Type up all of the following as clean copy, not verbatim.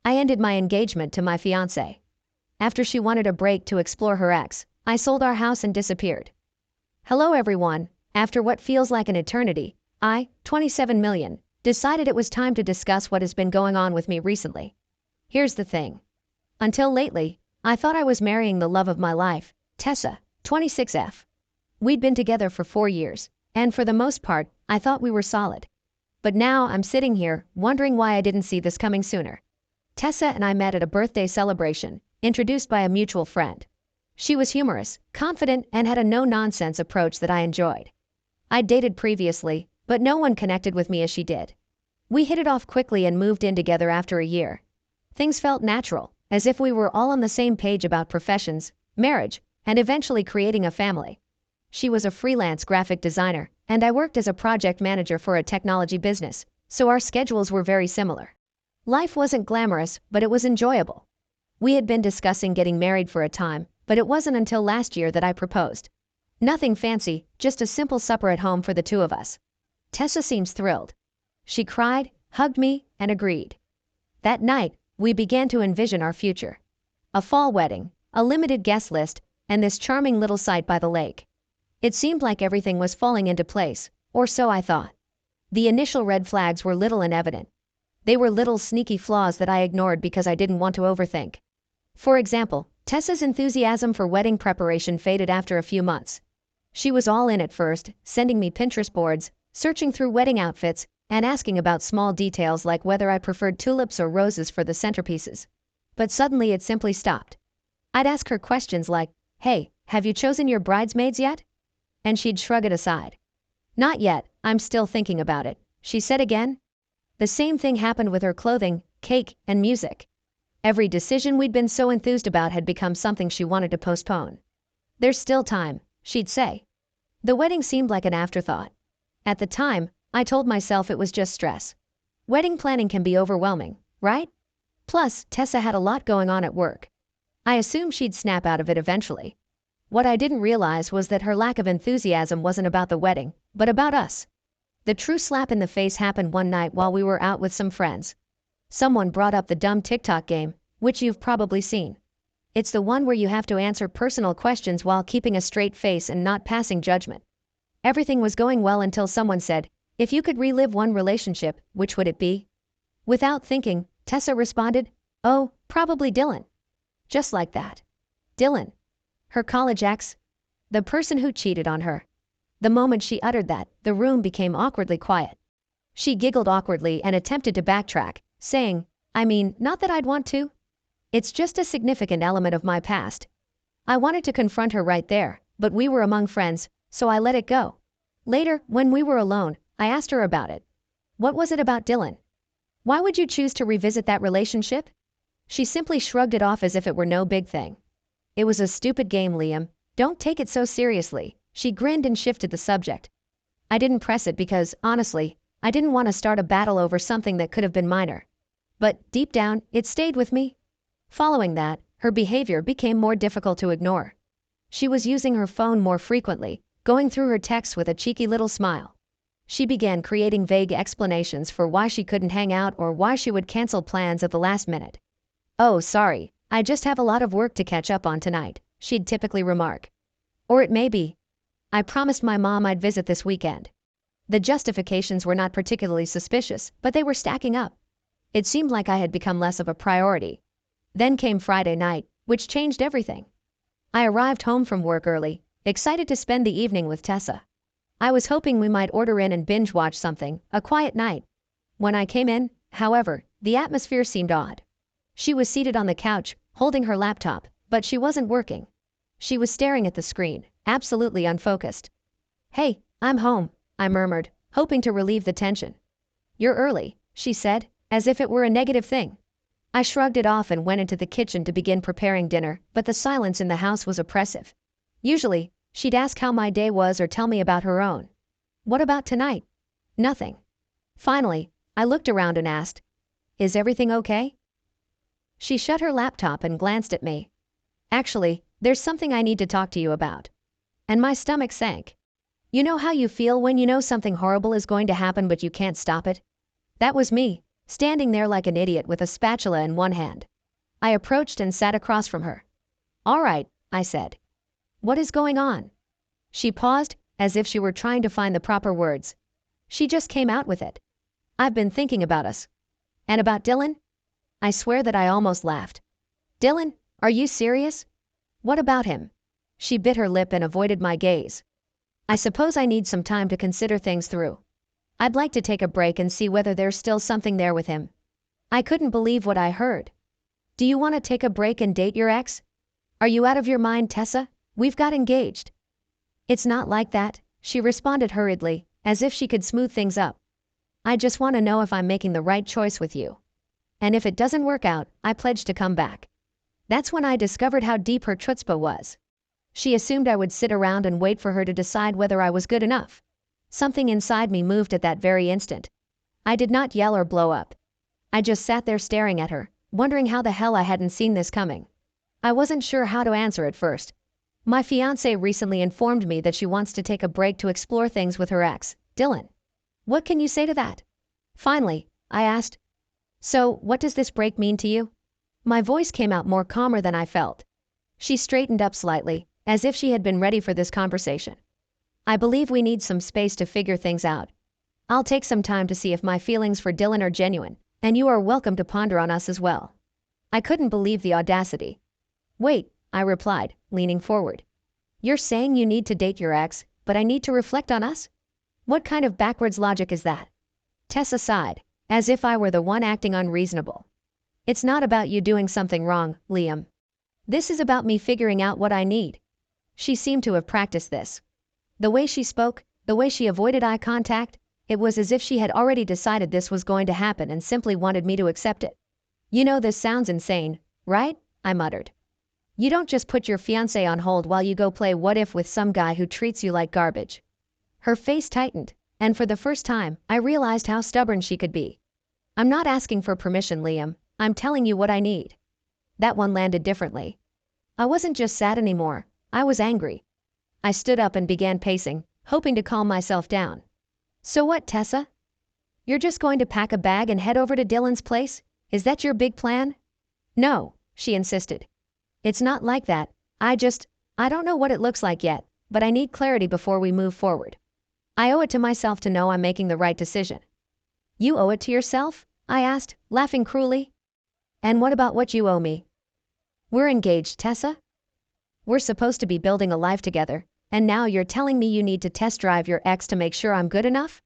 I ended my engagement to my fiancé. After she wanted a break to explore her ex, I sold our house and disappeared. Hello everyone, after what feels like an eternity, I, 27 million, decided it was time to discuss what has been going on with me recently. Here's the thing. Until lately, I thought I was marrying the love of my life, Tessa, 26F. We'd been together for 4 years, and for the most part, I thought we were solid. But now I'm sitting here, wondering why I didn't see this coming sooner. Tessa and I met at a birthday celebration, introduced by a mutual friend. She was humorous, confident, and had a no-nonsense approach that I enjoyed. I'd dated previously, but no one connected with me as she did. We hit it off quickly and moved in together after a year. Things felt natural, as if we were all on the same page about professions, marriage, and eventually creating a family. She was a freelance graphic designer, and I worked as a project manager for a technology business, so our schedules were very similar. Life wasn't glamorous, but it was enjoyable. We had been discussing getting married for a time, but it wasn't until last year that I proposed. Nothing fancy, just a simple supper at home for the two of us. Tessa seems thrilled. She cried, hugged me, and agreed. That night, we began to envision our future. A fall wedding, a limited guest list, and this charming little site by the lake. It seemed like everything was falling into place, or so I thought. The initial red flags were little and evident. They were little sneaky flaws that I ignored because I didn't want to overthink. For example, Tessa's enthusiasm for wedding preparation faded after a few months. She was all in at first, sending me Pinterest boards, searching through wedding outfits, and asking about small details like whether I preferred tulips or roses for the centerpieces. But suddenly it simply stopped. I'd ask her questions like, "Hey, have you chosen your bridesmaids yet?" And she'd shrug it aside. "Not yet, I'm still thinking about it," she said again. The same thing happened with her clothing, cake, and music. Every decision we'd been so enthused about had become something she wanted to postpone. "There's still time," she'd say. The wedding seemed like an afterthought. At the time, I told myself it was just stress. Wedding planning can be overwhelming, right? Plus, Tessa had a lot going on at work. I assumed she'd snap out of it eventually. What I didn't realize was that her lack of enthusiasm wasn't about the wedding, but about us. The true slap in the face happened one night while we were out with some friends. Someone brought up the dumb TikTok game, which you've probably seen. It's the one where you have to answer personal questions while keeping a straight face and not passing judgment. Everything was going well until someone said, "If you could relive one relationship, which would it be?" Without thinking, Tessa responded, "Oh, probably Dylan." Just like that. Dylan. Her college ex. The person who cheated on her. The moment she uttered that, the room became awkwardly quiet. She giggled awkwardly and attempted to backtrack, saying, "I mean, not that I'd want to. It's just a significant element of my past." I wanted to confront her right there, but we were among friends, so I let it go. Later, when we were alone, I asked her about it. What was it about Dylan? Why would you choose to revisit that relationship? She simply shrugged it off as if it were no big thing. "It was a stupid game, Liam. Don't take it so seriously." She grinned and shifted the subject. I didn't press it because, honestly, I didn't want to start a battle over something that could have been minor. But, deep down, it stayed with me. Following that, her behavior became more difficult to ignore. She was using her phone more frequently, going through her texts with a cheeky little smile. She began creating vague explanations for why she couldn't hang out or why she would cancel plans at the last minute. "Oh, sorry, I just have a lot of work to catch up on tonight," she'd typically remark. Or it may be, "I promised my mom I'd visit this weekend." The justifications were not particularly suspicious, but they were stacking up. It seemed like I had become less of a priority. Then came Friday night, which changed everything. I arrived home from work early, excited to spend the evening with Tessa. I was hoping we might order in and binge watch something, a quiet night. When I came in, however, the atmosphere seemed odd. She was seated on the couch, holding her laptop, but she wasn't working. She was staring at the screen, absolutely unfocused. "Hey, I'm home," I murmured, hoping to relieve the tension. "You're early," she said, as if it were a negative thing. I shrugged it off and went into the kitchen to begin preparing dinner, but the silence in the house was oppressive. Usually, she'd ask how my day was or tell me about her own. What about tonight? Nothing. Finally, I looked around and asked, "Is everything okay?" She shut her laptop and glanced at me. "Actually, there's something I need to talk to you about." And my stomach sank. You know how you feel when you know something horrible is going to happen but you can't stop it? That was me, standing there like an idiot with a spatula in one hand. I approached and sat across from her. "All right," I said. "What is going on?" She paused, as if she were trying to find the proper words. She just came out with it. "I've been thinking about us." "And about Dylan?" I swear that I almost laughed. "Dylan? Are you serious? What about him?" She bit her lip and avoided my gaze. "I suppose I need some time to consider things through. I'd like to take a break and see whether there's still something there with him." I couldn't believe what I heard. "Do you want to take a break and date your ex? Are you out of your mind, Tessa? We've got engaged." "It's not like that," she responded hurriedly, as if she could smooth things up. "I just want to know if I'm making the right choice with you. And if it doesn't work out, I pledge to come back." That's when I discovered how deep her chutzpah was. She assumed I would sit around and wait for her to decide whether I was good enough. Something inside me moved at that very instant. I did not yell or blow up. I just sat there staring at her, wondering how the hell I hadn't seen this coming. I wasn't sure how to answer at first. My fiancé recently informed me that she wants to take a break to explore things with her ex, Dylan. What can you say to that? Finally, I asked. "So, what does this break mean to you?" My voice came out more calmer than I felt. She straightened up slightly, as if she had been ready for this conversation. "I believe we need some space to figure things out. I'll take some time to see if my feelings for Dylan are genuine, and you are welcome to ponder on us as well." I couldn't believe the audacity. "Wait," I replied, leaning forward. "You're saying you need to date your ex, but I need to reflect on us? What kind of backwards logic is that?" Tessa sighed, as if I were the one acting unreasonable. "It's not about you doing something wrong, Liam. This is about me figuring out what I need." She seemed to have practiced this. The way she spoke, the way she avoided eye contact, it was as if she had already decided this was going to happen and simply wanted me to accept it. "You know this sounds insane, right?" I muttered. "You don't just put your fiancé on hold while you go play what if with some guy who treats you like garbage." Her face tightened, and for the first time, I realized how stubborn she could be. "I'm not asking for permission, Liam. I'm telling you what I need." That one landed differently. I wasn't just sad anymore, I was angry. I stood up and began pacing, hoping to calm myself down. "So what, Tessa? You're just going to pack a bag and head over to Dylan's place? Is that your big plan?" "No," she insisted. "It's not like that. I don't know what it looks like yet, but I need clarity before we move forward. I owe it to myself to know I'm making the right decision." "You owe it to yourself?" I asked, laughing cruelly. "And what about what you owe me?" "We're engaged, Tessa. We're supposed to be building a life together, and now you're telling me you need to test drive your ex to make sure I'm good enough?"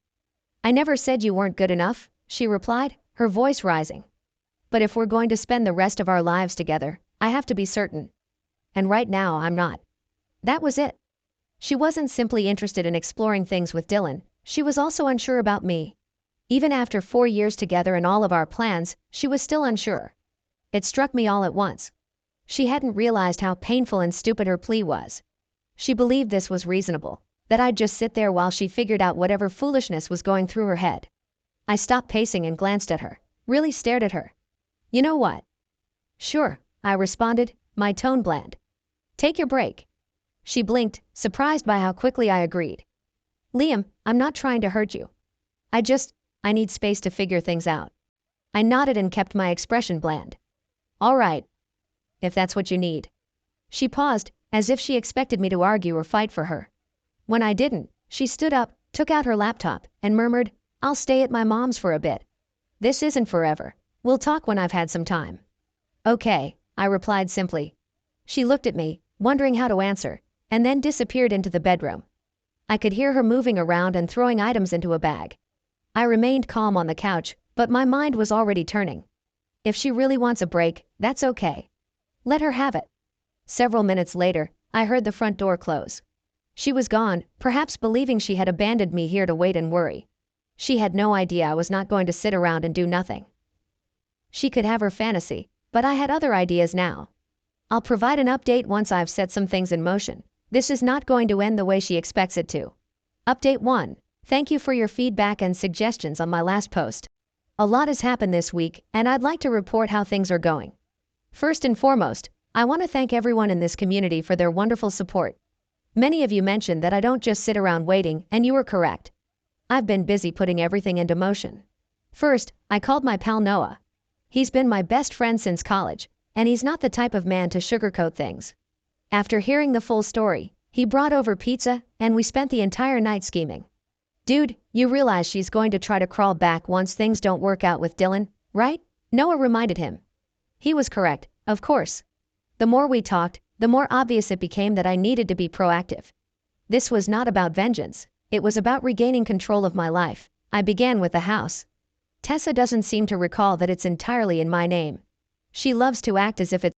"I never said you weren't good enough," she replied, her voice rising. "But if we're going to spend the rest of our lives together, I have to be certain. And right now I'm not." That was it. She wasn't simply interested in exploring things with Dylan, she was also unsure about me. Even after 4 years together and all of our plans, she was still unsure. It struck me all at once. She hadn't realized how painful and stupid her plea was. She believed this was reasonable, that I'd just sit there while she figured out whatever foolishness was going through her head. I stopped pacing and glanced at her, really stared at her. "You know what?" "Sure," I responded, my tone bland. "Take your break." She blinked, surprised by how quickly I agreed. "Liam, I'm not trying to hurt you. I need space to figure things out." I nodded and kept my expression bland. "All right. If that's what you need." She paused, as if she expected me to argue or fight for her. When I didn't, she stood up, took out her laptop, and murmured, "I'll stay at my mom's for a bit. This isn't forever. We'll talk when I've had some time." "Okay," I replied simply. She looked at me, wondering how to answer, and then disappeared into the bedroom. I could hear her moving around and throwing items into a bag. I remained calm on the couch, but my mind was already turning. If she really wants a break, that's okay. Let her have it. Several minutes later, I heard the front door close. She was gone, perhaps believing she had abandoned me here to wait and worry. She had no idea I was not going to sit around and do nothing. She could have her fantasy, but I had other ideas now. I'll provide an update once I've set some things in motion. This is not going to end the way she expects it to. Update 1. Thank you for your feedback and suggestions on my last post. A lot has happened this week, and I'd like to report how things are going. First and foremost, I want to thank everyone in this community for their wonderful support. Many of you mentioned that I don't just sit around waiting, and you were correct. I've been busy putting everything into motion. First, I called my pal Noah. He's been my best friend since college, and he's not the type of man to sugarcoat things. After hearing the full story, he brought over pizza, and we spent the entire night scheming. Dude, you realize she's going to try to crawl back once things don't work out with Dylan, right? Noah reminded him. He was correct, of course. The more we talked, the more obvious it became that I needed to be proactive. This was not about vengeance, it was about regaining control of my life. I began with the house. Tessa doesn't seem to recall that it's entirely in my name. She loves to act as if it's